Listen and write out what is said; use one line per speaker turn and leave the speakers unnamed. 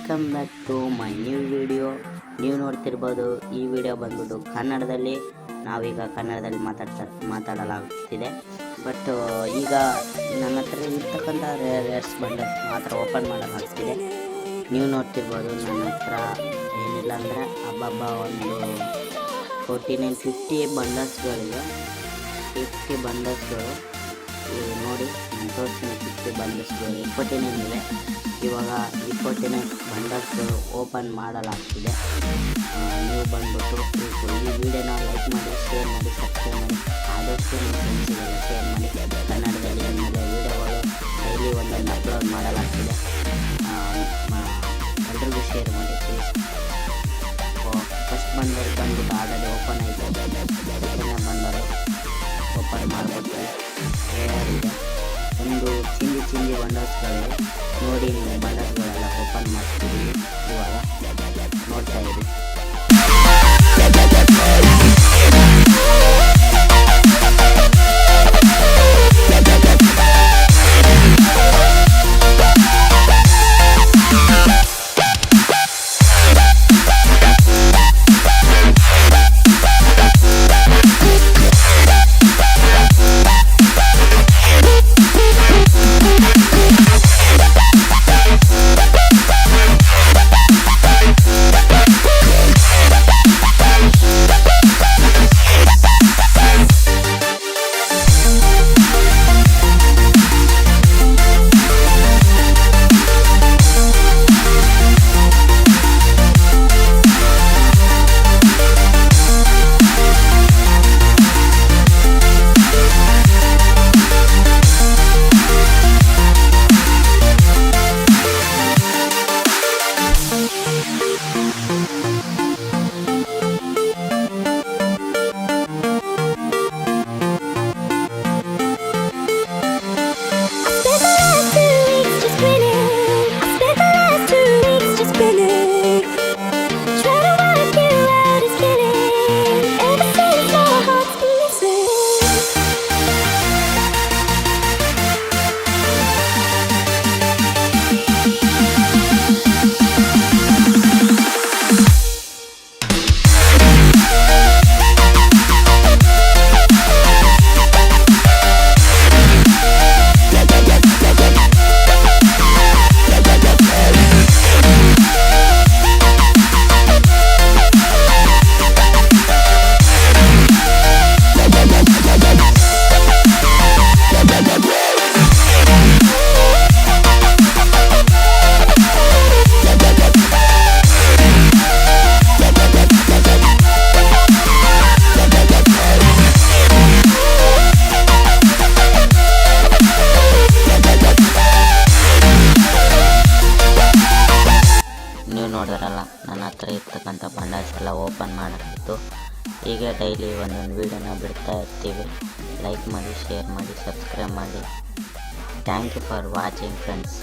Welcome back to my new video. ನೀವು ನೋಡ್ತಿರ್ಬೋದು, ಈ ವಿಡಿಯೋ ಬಂದ್ಬಿಟ್ಟು ಕನ್ನಡದಲ್ಲಿ. ನಾವೀಗ ಕನ್ನಡದಲ್ಲಿ ಮಾತಾಡಲಾಗ್ತಿದೆ. ಬಟ್ ಈಗ ನನ್ನ ಹತ್ರ ಇರ್ತಕ್ಕಂಥ ರೇರ್ಸ್ ಬಂಡಲ್ಸ್ ಮಾತ್ರ ಓಪನ್ ಮಾಡಲಾಗ್ತಿದೆ. ನೀವು ನೋಡ್ತಿರ್ಬೋದು, ನನ್ನ ಹತ್ರ ಏನಿಲ್ಲ ಅಂದರೆ ಹಬ್ಬ ಒಂದು 4950 ಬಂಡಲ್ಸ್ಗಳಿವೆ. 50 ಬಂಡಲ್ಸ್ಗಳು ನೋಡಿ, ನಾನು ತೋರಿಸ್ತೀನಿ. 50 ಬಂಡಲ್ಸ್ಗಳು 49 ಇವೆ. ಇವಾಗ 49 ಬಂಡಲ್ಸ್ಗಳು ಓಪನ್ ಮಾಡಲಾಗ್ತಿದೆ. ನೀವು ಬಂದ್ಬಿಟ್ಟು ಈ ವಿಡಿಯೋನ ಲೈಕ್ ಮಾಡಿ, ಶೇರ್ ಮಾಡಿ, ಸಬ್ಸ್ಕ್ರೈಬ್ ಮಾಡಿ. ಆದಷ್ಟು ನಿಮ್ಮ ಫ್ರೆಂಡ್ಸಿಗೆಲ್ಲ ಶೇರ್ ಮಾಡಿ. ಕನ್ನಡದಲ್ಲಿ ಏನಿದೆ ವಿಡಿಯೋಗಳು ಡೈಲಿ ಒಂದೊಂದು ಅಪ್ಲೋಡ್ ಮಾಡಲಾಗ್ತಿದೆ. ಎಲ್ರಿಗೂ ಶೇರ್ ಮಾಡಿ ಪ್ಲೀಸ್. ಫಸ್ಟ್ ಬಂದವರು ಬಂದ್ಬಿಟ್ಟು ಆಲ್ರೆಡಿ ಓಪನ್ ಆಯಿತು. ಸೆಕೆಂಡ್ನೇ ಬಂದವರು ಓಪನ್ ಮಾಡಿಬಿಟ್ಟು ಇದೆ. ಒಂದು ಚಿಂದಿ ಬಂಡಲ್ಸ್ಗಳು ನೋಡಿ. ನೀವು ಬಂಡಲ್ಸ್ಗಳೆಲ್ಲ ಓಪನ್ ಮಾಡ್ತಿದ್ದೀವಿ. ಇವಾಗ ನೋಡ್ತಾ ಇದ್ದೀವಿ. ನೋಡಿದ್ರಲ್ಲ, ನನ್ನ ಹತ್ರ ಇರ್ತಕ್ಕಂಥ ಬಂಡಲ್ಸ್ ಎಲ್ಲ ಓಪನ್ ಮಾಡಾಯಿತು. ಹೀಗೆ ಡೈಲಿ ಒಂದೊಂದು ವೀಡಿಯೋನ ಬಿಡ್ತಾ ಇರ್ತೀವಿ. ಲೈಕ್ ಮಾಡಿ, ಶೇರ್ ಮಾಡಿ, ಸಬ್ಸ್ಕ್ರೈಬ್ ಮಾಡಿ. Thank you for watching friends.